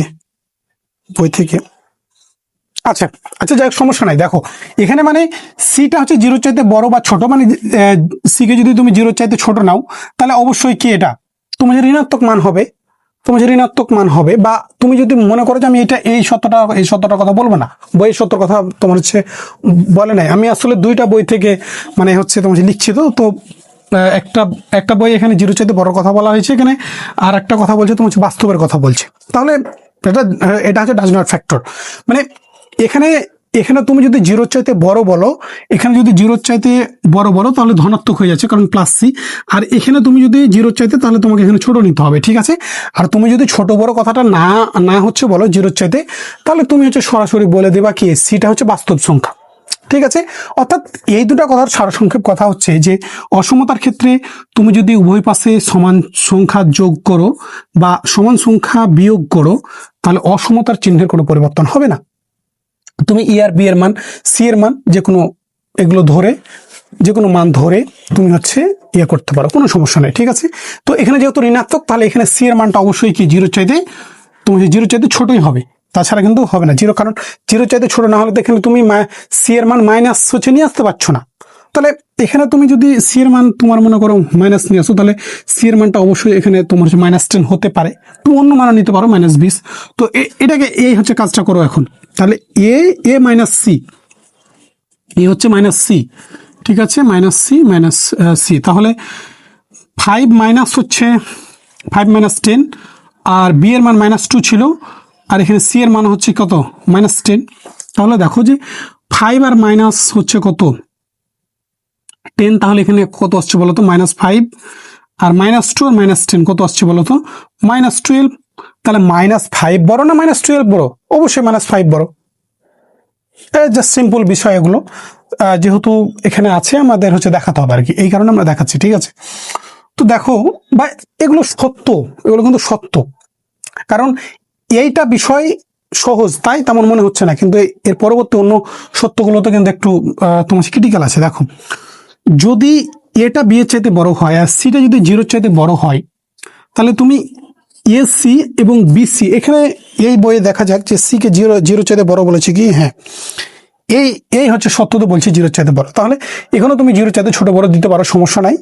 বই থেকে। আচ্ছা যাই হোক, সমস্যা নাই। দেখো এখানে মানে সিটা হচ্ছে 0 চাইতে বড় বা ছোট, মানে সি কে যদি তুমি 0 চাইতে ছোট নাও, তাহলে অবশ্যই কি এটা তোমার যে ঋণাত্মক মান হবে, বা তুমি যদি মনে করো যে আমি এই সত্যটার কথা বলবো না, বইয়ের সত্যর কথা তোমার হচ্ছে বলে নাই। আমি আসলে দুইটা বই থেকে মানে হচ্ছে তোমার লিখছি, তো একটা বই এখানে 0 চাইতে বড় কথা বলা হয়েছে এখানে, আর একটা কথা বলছে তোমার হচ্ছে বাস্তবের কথা বলছে। তাহলে এটা হচ্ছে ডাজ নট ফ্যাক্টর, মানে এখানে তুমি যদি 0 চাইতে বড় বলো, এখানে যদি 0 চাইতে বড় বলো তাহলে ধনাত্মক হয়ে যাচ্ছে, কারণ প্লাস সি। আর এখানে তুমি যদি 0 চাইতে, তাহলে তোমাকে এখানে ছোট নিতে হবে, ঠিক আছে। আর তুমি যদি ছোট বড় কথাটা না হচ্ছে বলো 0 চাইতে, তাহলে তুমি হচ্ছে সরাসরি বলে দেবা কি সিটা হচ্ছে বাস্তব সংখ্যা, ঠিক আছে। অর্থাৎ এই দুটো কথার সারসংক্ষেপ কথা হচ্ছে যে অসমতার ক্ষেত্রে তুমি যদি উভয় পাশে সমান সংখ্যা যোগ করো বা সমান সংখ্যা বিয়োগ করো, তাহলে অসমতার চিহ্নের কোনো পরিবর্তন হবে না। তুমি ই আর বি এর মান, সি এর মান যে কোনো মান ধরে তুমি হচ্ছে করতে পারো, কোনো সমস্যা নেই, ঠিক আছে। তো এখানে যেহেতু ঋণাত্মক, তাহলে এখানে সি এর মানটা অবশ্যই কি 0 চাইতে, তুমি 0 চাইতে ছোটই হবে, তাছাড়া কিন্তু হবে না 0, কারণ 0 চাইতে ছোট না হলে তো এখানে তুমি সি এর মান মাইনাস হচ্ছে নিয়ে আসতে পারছো না। তাহলে এখানে তুমি যদি সি এর মান তোমার মনে করো মাইনাস নিয়ে আসো, তাহলে সি এর মানটা অবশ্যই এখানে তোমার হচ্ছে -10 হতে পারে, তুমি অন্য মানও নিতে পারো -20। তো এটাকে এই হচ্ছে কাজটা করো এখন। তাহলে এ মাইনাস সি, এ হচ্ছে -c, ঠিক আছে, -c, তাহলে 5 মাইনাস হচ্ছে 5 - 10, আর বি এর মান -2 ছিল, আর এখানে সি এর মান হচ্ছে কত -10। তাহলে দেখো যে 5 আর মাইনাস হচ্ছে কত 10, তাহলে এখানে কত আসছে বলতো -5, আর -2 আর -10 কত আসছে বলতো -12। তাহলে -5 বড় না -12 বড়? অবশ্যই -5 বড়। জাস্ট সিম্পল বিষয় এগুলো, যেহেতু এখানে আছে আমাদের হচ্ছে দেখাতে হবে আর কি, এই কারণে আমরা দেখাচ্ছি, ঠিক আছে। তো দেখো বা এগুলো কিন্তু সত্য, কারণ এইটা বিষয় সহজ তাই তেমন মনে হচ্ছে না, কিন্তু এর পরবর্তী অন্য সত্যগুলোতে কিন্তু একটু তোমার ক্রিটিক্যাল আছে। দেখো যদি এটা বি এর চাইতে বড় হয় আর সিটা যদি 0 চাইতে বড় হয়, তাহলে তুমি এ সি এবং বিসি, এখানে এই বইয়ে দেখা যাক যে সি কে 0 চাইতে বড় বলেছে কি, হ্যাঁ এই এই হচ্ছে সত্য, তো বলছি জিরোর চাইতে বড়, তাহলে এখানে তুমি জিরোর চাইতে ছোট বড় দিতে পারো, সমস্যা নাই।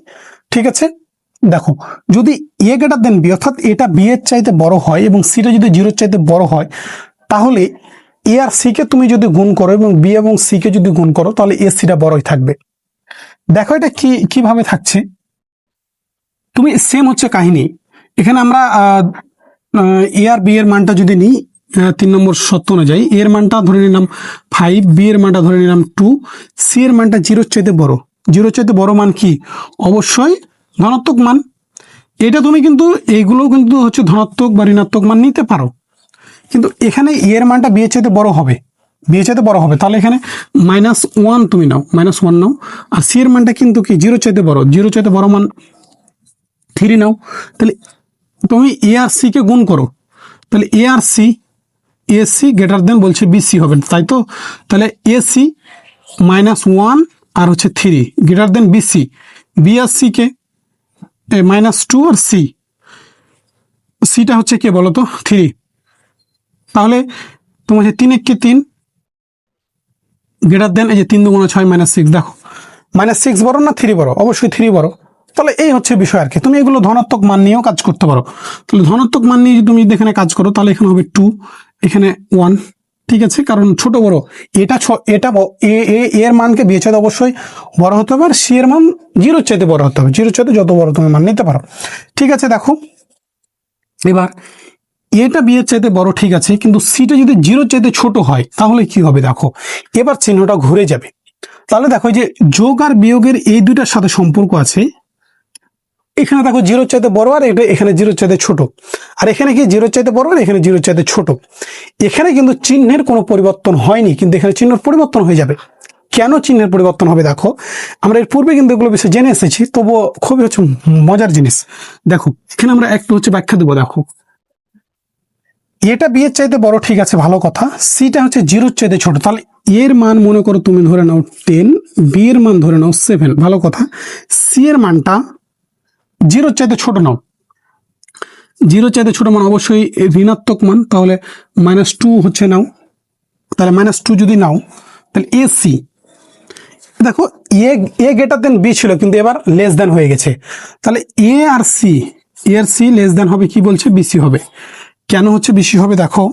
ঠিক আছে, দেখো যদি এ গ্রেটার দেন বি, অর্থাৎ এটা বি এর চাইতে বড় হয় এবং সিটা যদি জিরোর চাইতে বড় হয়, তাহলে এ আর সি কে তুমি যদি গুণ করো এবং বি এবং সি কে যদি গুণ করো, তাহলে এ সিটা বড়ই থাকবে। দেখো এটা কিভাবে থাকছে, তুমি সেম হচ্ছে কাহিনী। এখানে আমরা এ আর বি এর মানটা যদি নিই, 3 নম্বর সত্য অনুযায়ী এর মানটা ধরে নিলাম 5, বি এর মানটা ধরে নিলাম 2, সি এর মানটা জিরোর চাইতে বড়। জিরোর চাইতে বড় মান কি? অবশ্যই ধনাত্মক মান। এটা তুমি কিন্তু এইগুলো কিন্তু হচ্ছে ধনাত্মক বা ঋণাত্মক মান নিতে পারো, কিন্তু এখানে এর মানটা বি এর চাইতে বড় হবে, বি এর চাইতে বড় হবে, তাহলে এখানে -1 তুমি নাও, -1 নাও। আর সি এর মানটা কিন্তু কি জিরোর চাইতে বড়, জিরোর চাইতে বড় মান 3 নাও। তাহলে তুমি এ আর সি কে গুণ করো, তাহলে এ আর C, A C greater than বলছে বিসি হবে, তাই তো? তাহলে এ সি -1 আর হচ্ছে 3 গ্রেটার দেন বিসি, বি আর সি কে -2 আর সি, সিটা হচ্ছে কে বলো তো? 3। তাহলে তোমার হচ্ছে 3 × 3 গ্রেটার দেন এই যে 3 × 6 -6, দেখো -6 বড় না 3 বড়? অবশ্যই 3 বড়। তাহলে এই হচ্ছে বিষয় আর কি, তুমি এগুলো ধনাত্মক মান নিয়েও কাজ করতে পারো। তাহলে ধনাত্মক মান নিয়ে যদি তুমি এখানে কাজ করো, তাহলে এখানে হবে 2, এখানে 1। ঠিক আছে, কারণ ছোট বড়, এটা এর মানকে বি এর চাইতে অবশ্যই বড় হতে হবে, আর সি এর মান জিরোর চাইতে বড় হতে হবে, জিরোর চাইতে যত বড় তুমি মান নিতে পারো। ঠিক আছে, দেখো এবার এটা বি এর চাইতে বড়, ঠিক আছে, কিন্তু সিটা যদি জিরোর চাইতে ছোট হয়, তাহলে কি হবে? দেখো এবার চিহ্নটা ঘুরে যাবে। তাহলে দেখো যে যোগ আর বিয়োগের এই দুইটার সাথে সম্পর্ক আছে। এখানে দেখো জিরোর চাইতে বড় আর এটা এখানে জিরোর চাইতে ছোট, আর এখানে কি জিরোর চাইতে বড় আর এখানে জিরোর চাইতে ছোট। এখানে কিন্তু চিহ্নের কোনো পরিবর্তন হয়নি, কিন্তু এখানে চিহ্নের পরিবর্তন হয়ে যাবে। কেন চিহ্নের পরিবর্তন হবে? দেখো আমরা এর পূর্বে কিন্তু এগুলো বিষয়ে জেনে এসেছি, তবুও খুবই হচ্ছে মজার জিনিস। দেখো এখানে আমরা একটু হচ্ছে ব্যাখ্যা দেবো। দেখো এটা বি এর চাইতে বড়, ঠিক আছে, ভালো কথা। সিটা হচ্ছে জিরোর চাইতে ছোট, তাহলে এর মান মনে করো তুমি ধরে নাও 10, বি এর মান ধরে নাও 7, ভালো কথা। সি এর মানটা জিরোর চাইতে ছোট নাও, জিরোর চাইতে ছোট মান অবশ্যই ঋণাত্মক মান, তাহলে -2 হচ্ছে নাও। তাহলে -2 যদি নাও, তাহলে এ সি, দেখো এ গ্রেটার দেন বি ছিল, কিন্তু এবার লেস দেন হয়ে গেছে, তাহলে এ আর সি, এ আর সি লেস দেন হবে, কি বলছে? বিসি হবে। কেন হচ্ছে বিসি হবে? দেখো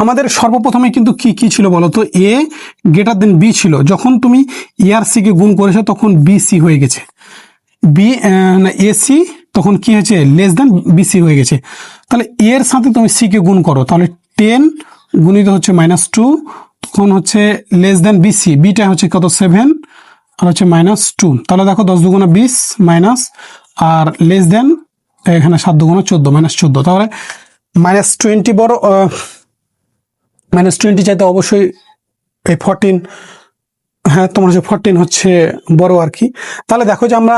আমাদের সর্বপ্রথমে কিন্তু কি ছিল বলতো? এ গ্রেটার দেন বি ছিল, যখন তুমি এ আর সি কে গুণ করেছো তখন বিসি হয়ে গেছে, বি না এসি তখন কি হয়েছে? লেস দেন বিসি হয়ে গেছে। তাহলে এর সাথে তুমি সি কে গুণ করো, তাহলে 10 গুণিত হচ্ছে -2, তখন হচ্ছে লেস দেন বিসি, বিটা হচ্ছে কত? 7 আর হচ্ছে -2, তাহলে দেখো 10 × 2 = 20 মাইনাস, আর লেস দেন এখানে 7 × 2 = 14, -14, তাহলে -20 বড়, -20 চাইতে অবশ্যই এই 14, হ্যাঁ তোমার হচ্ছে 14 হচ্ছে বড় আর কি। তাহলে দেখো যে আমরা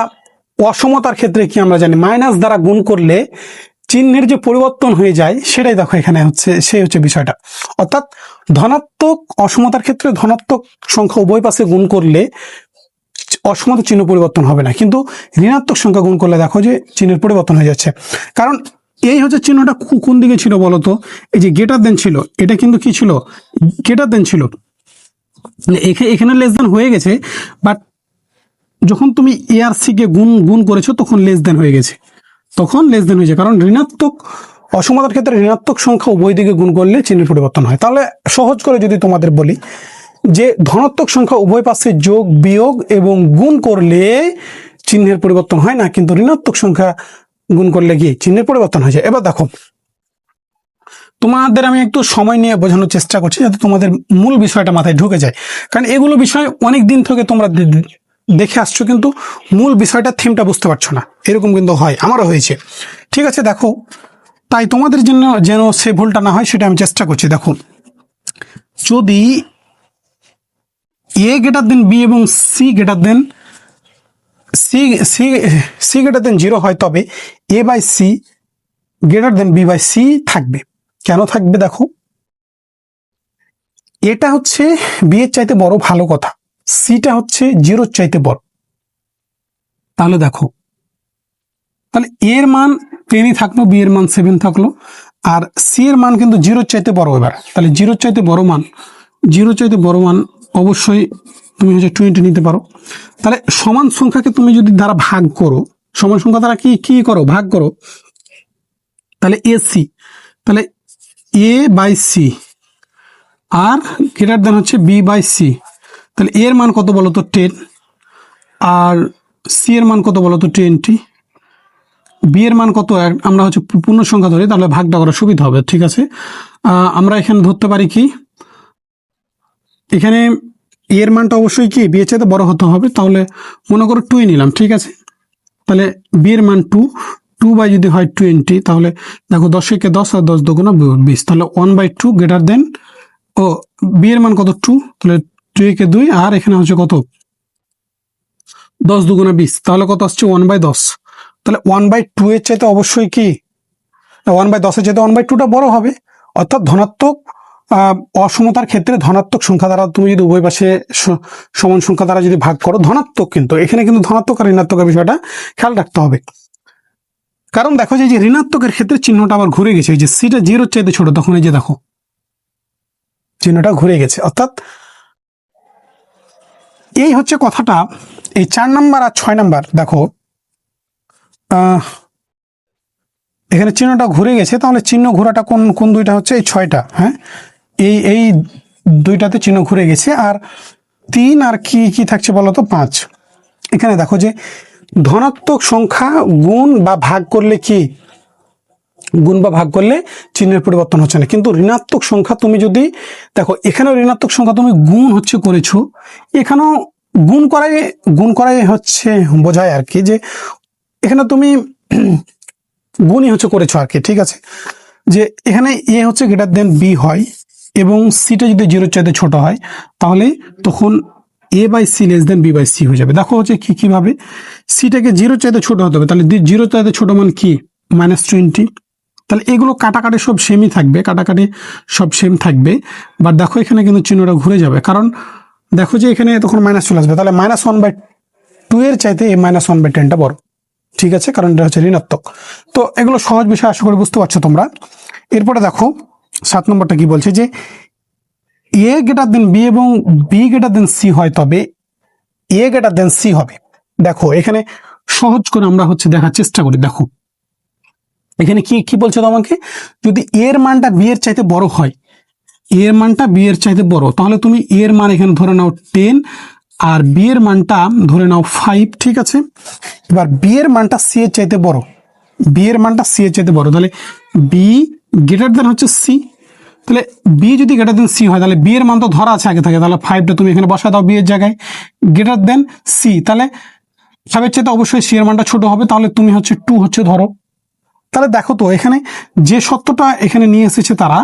অসমতার ক্ষেত্রে কি আমরা জানি, মাইনাস দ্বারা গুণ করলে চিহ্নের যে পরিবর্তন হয়ে যায়, সেটাই দেখো এখানে হচ্ছে, সেই হচ্ছে বিষয়টা। অর্থাৎ ধনাত্মক অসমতার ক্ষেত্রে ধনাত্মক সংখ্যা উভয় পাশে গুণ করলে অসমতা চিহ্ন পরিবর্তন হবে না, কিন্তু ঋণাত্মক সংখ্যা গুণ করলে দেখো যে চিহ্নের পরিবর্তন হয়ে যাচ্ছে। কারণ এই হচ্ছে চিহ্নটা কোন দিকে ছিল বলতো? এই যে গ্রেটার দেন ছিল, এটা কিন্তু কি ছিল? গ্রেটার দেন ছিল, এখানে লেস দেন হয়ে গেছে, বাট যখন তুমি এ আর সি কে গুণ করেছো তখন লেস দেন হয়ে গেছে, তখন লেস দেন হয়েছে, কারণ ঋণাত্মক অসমতার ক্ষেত্রে ঋণাত্মক সংখ্যা উভয় দিকে গুণ করলে চিহ্নের পরিবর্তন হয়। তাহলে সহজ করে যদি তোমাদের বলি যে ধনাত্মক সংখ্যা উভয় পাশে যোগ বিয়োগ এবং গুণ করলে চিহ্নের পরিবর্তন হয় না, কিন্তু ঋণাত্মক সংখ্যা গুণ করলে কি চিহ্নের পরিবর্তন হয়ে যায়। এবার দেখো তোমাদের আমি একটু সময় নিয়ে বোঝানোর চেষ্টা করছি, যাতে তোমাদের মূল বিষয়টা মাথায় ঢুকে যায়, কারণ এগুলো বিষয় অনেক দিন থেকে তোমরা দেখে আসছো, কিন্তু মূল বিষয়টা থিমটা বুঝতে পারছো না, এরকম কিন্তু হয়, আমারও হয়েছে। ঠিক আছে, দেখো তাই তোমাদের জন্য যেন সে ভুলটা না হয় সেটা আমি চেষ্টা করছি। দেখো যদি এ গ্রেটার দেন বি এবং C greater than C greater than 0 হয়, তবে a/c গ্রেটার দেন b/c থাকবে। কেন থাকবে? দেখো এটা হচ্ছে বি এর চাইতে বড়, ভালো কথা। সিটা হচ্ছে 0 চাইতে বড়, তাহলে দেখো, তাহলে এর মান 10 থাকলো, বি এর মান 7 থাকলো, আর সি এর মান কিন্তু জিরোর চাইতে বড়। এবার তাহলে জিরোর চাইতে বড় মান অবশ্যই তুমি হচ্ছে 20 নিতে পারো। তাহলে সমান সংখ্যাকে তুমি যদি দ্বারা ভাগ করো, সমান সংখ্যা দ্বারা কি করো, ভাগ করো, তাহলে এ সি, তাহলে এ বাই সি আর গ্রেটার দেন হচ্ছে বি বাই সি। তাহলে এর মান কত বলো তো 10, আর সি এর মান কত বলো তো 20, বি এর মান কত, আমরা হচ্ছে পূর্ণ সংখ্যা ধরি, তাহলে ভাগটা করা সুবিধা হবে। ঠিক আছে, আমরা এখানে ধরতে পারি কি, এখানে এর মানটা অবশ্যই কি বি এর চাইতে বড় হতে হবে, তাহলে মনে করো 2 নিলাম। ঠিক আছে, তাহলে বি এর মান 2 বাই যদি হয় 20, তাহলে দেখো 10 কে 10 আর 10 দুগুণা 20, তাহলে 1/2 গ্রেটার দেন, ও বি এর মান কত 2, তাহলে 2 কে 2 আর এখানে হচ্ছে কত 10 দুগুণা 20, তাহলে কত আসছে 1/10। তাহলে 1/2 এর চাইতে অবশ্যই কি 1/10 এর চাইতে 1/2টা বড় হবে, অর্থাৎ ধনাত্মক অসমতার ক্ষেত্রে ধনাত্মক সংখ্যা দ্বারা তুমি যদি উভয় পাশে সমান সংখ্যা দ্বারা যদি ভাগ করো, ধনাত্মক, কিন্তু এখানে কিন্তু ধনাত্মক আর ঋণাত্মকের বিষয়টা খেয়াল রাখতে হবে। কারণ দেখো যে ঋণাত্মকের ক্ষেত্রে চিহ্নটা আবার ঘুরে গেছে, এই যে সিটা 0 চাইতে ছোট, তখন এই যে দেখো চিহ্নটা ঘুরে গেছে। অর্থাৎ এই হচ্ছে কথাটা। এই 4 নাম্বার আর 6 নাম্বার দেখো এখানে চিহ্নটা ঘুরে গেছে, তাহলে চিহ্ন ঘোরাটা কোন কোন দুইটা হচ্ছে, এই 6টা, হ্যাঁ এই দুইটাতে চিহ্ন ঘুরে গেছে। আর 3 আর কি থাকছে বলো তো 5। এখানে দেখো যে ধনাত্মক সংখ্যা গুণ বা ভাগ করলে চিহ্নের পরিবর্তন হচ্ছে না, কিন্তু ঋণাত্মক সংখ্যা তুমি যদি দেখো, এখানেও ঋণাত্মক সংখ্যা তুমি গুণ হচ্ছে করেছো, এখানেও গুণ করাই হচ্ছে বোঝায় আর কি, যে এখানে তুমি গুণই হচ্ছে করেছো আর কি। ঠিক আছে, যে এখানে এ হচ্ছে গ্রেটার দেন বি হয় এবং সিটা যদি 0 চাইতে ছোট হয়, তাহলে তখন A by C less than B by C হয়ে যাবে। দেখো হচ্ছে কিভাবে, সিটাকে 0 চাইতে ছোট হতে হবে, তাহলে 0 চাইতে ছোট মান কি -20। তাহলে এগুলো কাটাকাটি সব সেমই থাকবে, বাট দেখো এখানে কিন্তু চিহ্নটা ঘুরে যাবে, কারণ দেখো যে এখানে তখন মাইনাস চলে আসবে, তাহলে -1/2 এর চাইতে এই -1/10টা বড়। ঠিক আছে, কারণ এটা হচ্ছে ঋণাত্মক। তো এগুলো সহজ বিষয়, আশা করি বুঝতে পারছো তোমরা। এরপরে দেখো 7 নম্বরটা কি বলছে, যে এ গ্রেটার দেন বি এবং বি গ্রেটার দেন সি হয়, তবে এ গ্রেটার দেন সি হবে। দেখো এখানে সহজ করে আমরা হচ্ছে দেখার চেষ্টা করি। দেখো এখানে কি বলছে তোমাকে, যদি এর মানটা বি এর চাইতে বড় হয়, এর মানটা বি এর চাইতে বড়, তাহলে তুমি এর মান এখানে ধরে নাও 10 আর বি এর মানটা ধরে নাও 5। ঠিক আছে, এবার বি এর মানটা সি এর চাইতে বড়, তাহলে বি গ্রেটার দেন হচ্ছে সি। তাহলে বি যদি গ্রেটার দেন সি হয়, তাহলে বি এর মান তো ধরা আছে আগে থাকে, তাহলে 5টা তুমি এখানে বসা দাও বি এর জায়গায়, গ্রেটার দেন সি, তাহলে 5 চাইতে অবশ্যই সি এর মানটা ছোট হবে, তাহলে তুমি হচ্ছে 2 হচ্ছে ধরো। তাহলে দেখো তো এখানে যে সত্যটা এখানে নিয়ে এসেছে, তারা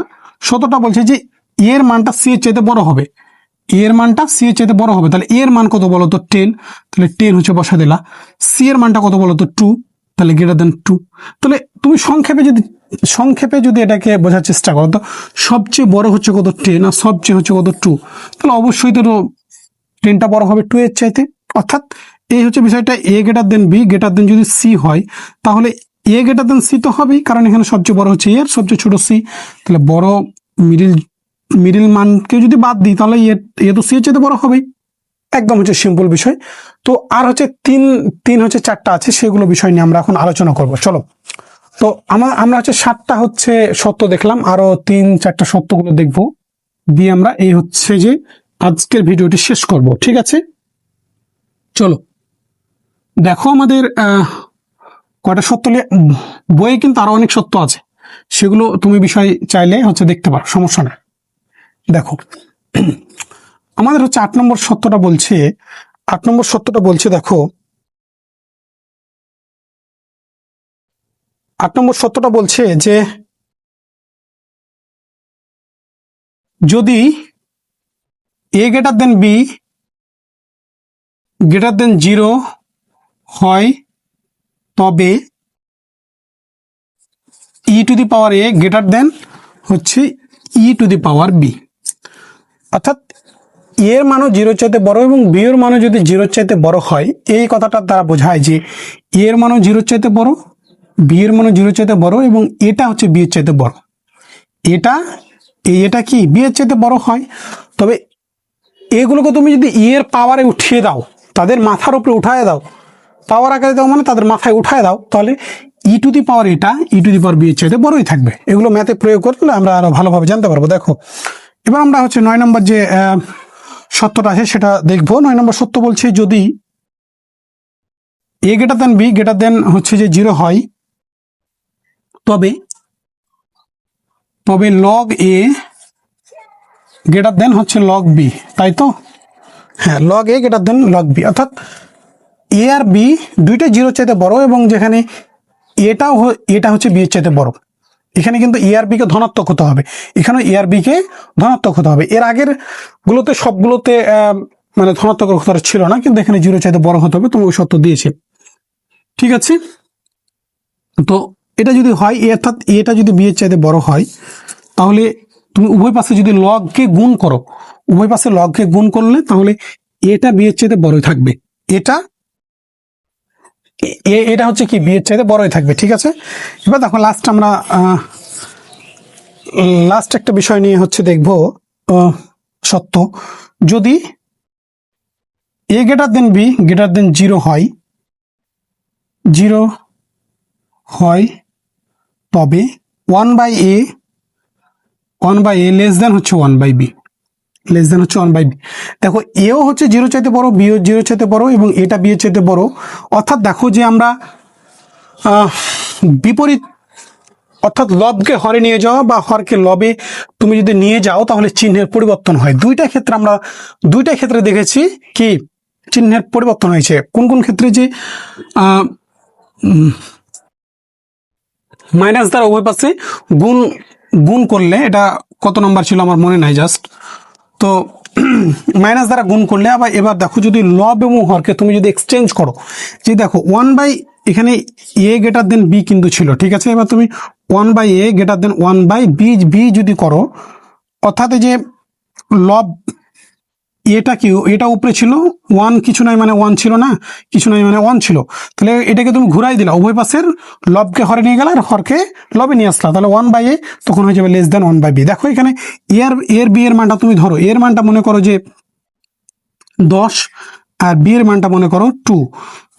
সত্যটা বলছে যে এর মানটা সি এর চাইতে বড় হবে, তাহলে এর মান কত বলো তো 10, তাহলে 10 হচ্ছে বসা দিলা। সি এর মানটা কত বলো তো 2, তাহলে গ্রেটার দেন 2। তাহলে তুমি সংক্ষেপে যদি এটাকে বোঝার চেষ্টা করো, তো সবচেয়ে বড় হচ্ছে কত 10 আর সবচেয়ে হচ্ছে কত 2, তাহলে অবশ্যই তো 10টা বড় হবে 2 এর চাইতে। অর্থাৎ এই হচ্ছে বিষয়টা, A greater than B greater than যদি সি হয়, তাহলে এ গ্রেটার দেন সি তো হবেই, কারণ এখানে সবচেয়ে বড় হচ্ছে এ আর সবচেয়ে ছোট সি। তাহলে বড় মিডিল মানকে যদি বাদ দিই, তাহলে এ তো সি এর চাইতে বড় হবেই, একদম হচ্ছে সিম্পল বিষয়। তো আর হচ্ছে তিন হচ্ছে 4টা আছে, সেগুলো বিষয় নিয়ে আমরা এখন আলোচনা করব। চলো, তো আমরা হচ্ছে 7টা হচ্ছে সত্য দেখলাম, আরো 3-4টা সত্যগুলো দেখবো, দিয়ে আমরা এই হচ্ছে যে আজকের ভিডিওটি শেষ করব। ঠিক আছে, চলো দেখো আমাদের কয়টা সত্য, বইয়ে কিন্তু আরো অনেক সত্য আছে, সেগুলো তুমি বিষয় চাইলে হচ্ছে দেখতে পারো, সমস্যা না। দেখো আমাদের হচ্ছে 8 নম্বর সত্যটা বলছে, দেখো 8 নম্বর সত্যটা বলছে যে যদি A greater than B greater than 0 হয়, তবে ই to the power A greater than হচ্ছে ই টু দি পাওয়ার বি। অর্থাৎ এর মানও 0 চাইতে বড় এবং বি এর মানও যদি 0 চাইতে বড় হয়, এই কথাটার দ্বারা বোঝায় যে এর মানও 0 চাইতে বড়, বি এর মানও 0 চাইতে বড় এবং এটা হচ্ছে বি এর চাইতে বড়। এটা কি বি এর চাইতে বড় হয়। তবে এগুলোকে তুমি যদি ই এর পাওয়ারে উঠিয়ে দাও, তাদের মাথার উপরে উঠায় দাও, পাওয়ার আকারে দাও মানে তাদের মাথায় উঠায় দাও, তাহলে ই টু দি পাওয়ার এটা ই টু দি পাওয়ার বি এর চাইতে বড়ই থাকবে। এগুলো ম্যাথে প্রয়োগ করলে আমরা আরো ভালোভাবে জানতে পারবো। দেখো এবার আমরা হচ্ছে 9 নম্বর যে সত্যটা আছে সেটা দেখবো। 9 নম্বর সত্য বলছে যদি A greater than B greater than হচ্ছে যে 0 হয়, তবে লগ এ গ্রেটার দেন হচ্ছে লগ বি, তাই তো? হ্যাঁ, লগ এ গ্রেটার দেন লগ বি, অর্থাৎ এ আর বি দুইটা 0 চাইতে বড় এবং যেখানে এটা হচ্ছে বি এর চাইতে বড়। এখানে কিন্তু এ আর বি কে ধনাত্মক হতে হবে, এখানে এ আর বি কে ধনাত্মক হতে হবে। এর আগের গুলোতে সবগুলোতে মানে ধনাত্মক কথা ছিল না, কিন্তু এখানে 0 চাইতে বড় হতে হবে, তোমাকে সত্য দিয়েছে। ঠিক আছে, তো এটা যদি হয় অর্থাৎ এটা যদি বি এর চাইতে বড় হয়, তাহলে তুমি উভয় পাশে যদি লগকে গুণ করো, উভয় পাশে লগকে গুণ করলে তাহলে এটা বি এর চাইতে বড়ই থাকবে। এটা হচ্ছে কি বি এর চাইতে বড়ই থাকবে। ঠিক আছে, এবার দেখো লাস্ট একটা বিষয় নিয়ে হচ্ছে দেখবো সত্য যদি A greater than B greater than 0 হয়, তবে 1/a লেস দেন হচ্ছে 1/b, লেস দেন হচ্ছে 1/b। দেখো এও হচ্ছে 0 চাইতে বড়, বিও 0 চাইতে বড় এবং এটা বি এর চাইতে বড়, অর্থাৎ দেখো যে আমরা বিপরীত, অর্থাৎ লবকে হরে নিয়ে যাওয়া বা হরকে লবে তুমি যদি নিয়ে যাও তাহলে চিহ্নের পরিবর্তন হয়। দুইটা ক্ষেত্রে দেখেছি কি চিহ্নের পরিবর্তন হয়েছে। কোন কোন ক্ষেত্রে? যে মাইনাস দ্বারা উভয় পাশে গুণ করলে, এটা কত নম্বর ছিল আমার মনে নাই জাস্ট, তো মাইনাস দ্বারা গুণ করলে। আবার এবার দেখো যদি লব এবং হরকে তুমি যদি এক্সচেঞ্জ করো, যে দেখো এখানে এ গ্রেটার দেন বি কিন্তু ছিল, ঠিক আছে, এবার তুমি 1/a গ্রেটার দেন 1/b যদি করো, অর্থাৎ যে লব এটা কি এটা উপরে ছিল 1 কিছু নাই মানে 1 ছিল না, কিছু নাই মানে 1 ছিল, তাহলে এটাকে তুমি ঘুরাই দিলা, উভয় পাশের লবকে হরে নিয়ে গেলে আর হরকে লবে নিয়ে আসলা, তাহলে 1/a তখন হয়ে যাবে লেস দেন 1/b। দেখো এখানে এর বি এর মানটা তুমি ধরো, এর মানটা মনে করো যে 10 আর বি এর মানটা মনে করো 2,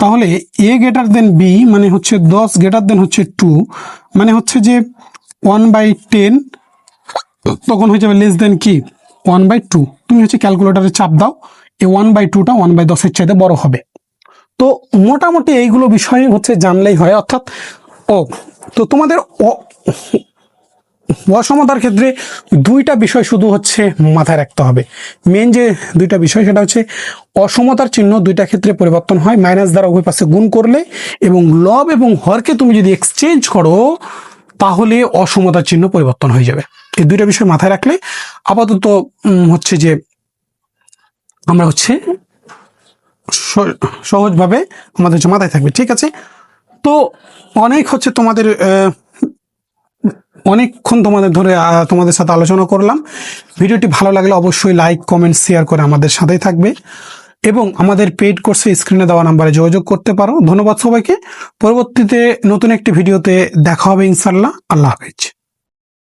তাহলে এ গ্রেটার দেন বি মানে হচ্ছে 10 গ্রেটার দেন হচ্ছে 2, মানে হচ্ছে যে 1/10, তখন হয়ে যাবে লেস দেন কি 1/2। তুমি হচ্ছে ক্যালকুলেটারে চাপ দাও, এই 1/2টা 1/10 চাইতে বড় হবে। তো মোটামুটি এইগুলো বিষয় হচ্ছে জানলেই হয়, অর্থাৎ তো তোমাদের অসমতার ক্ষেত্রে দুইটা বিষয় শুধু হচ্ছে মাথায় রাখতে হবে। মেন যে দুইটা বিষয় সেটা হচ্ছে অসমতার চিহ্ন দুইটা ক্ষেত্রে পরিবর্তন হয় মাইনাস দ্বারা উভয় পাশে গুণ করলে, এবং লব এবং হরকে তুমি যদি এক্সচেঞ্জ করো তাহলে অসমতার চিহ্ন পরিবর্তন হয়ে যাবে। এই দুইটা বিষয় মাথায় রাখলে আপাতত হচ্ছে যে আমরা হচ্ছে সহজভাবে আমাদের হচ্ছে মাথায় থাকবে। ঠিক আছে, তো অনেক হচ্ছে অনেকক্ষণ তোমাদের সাথে আলোচনা করলাম। ভিডিওটি ভালো লাগলে অবশ্যই লাইক কমেন্ট শেয়ার করে আমাদের সাথেই থাকবে এবং আমাদের পেইড কোর্সে স্ক্রিনে দেওয়া নাম্বারে যোগাযোগ করতে পারো। ধন্যবাদ সবাইকে। পরবর্তীতে নতুন একটি ভিডিওতে দেখা হবে ইনশাল্লাহ। আল্লাহ হাফেজ।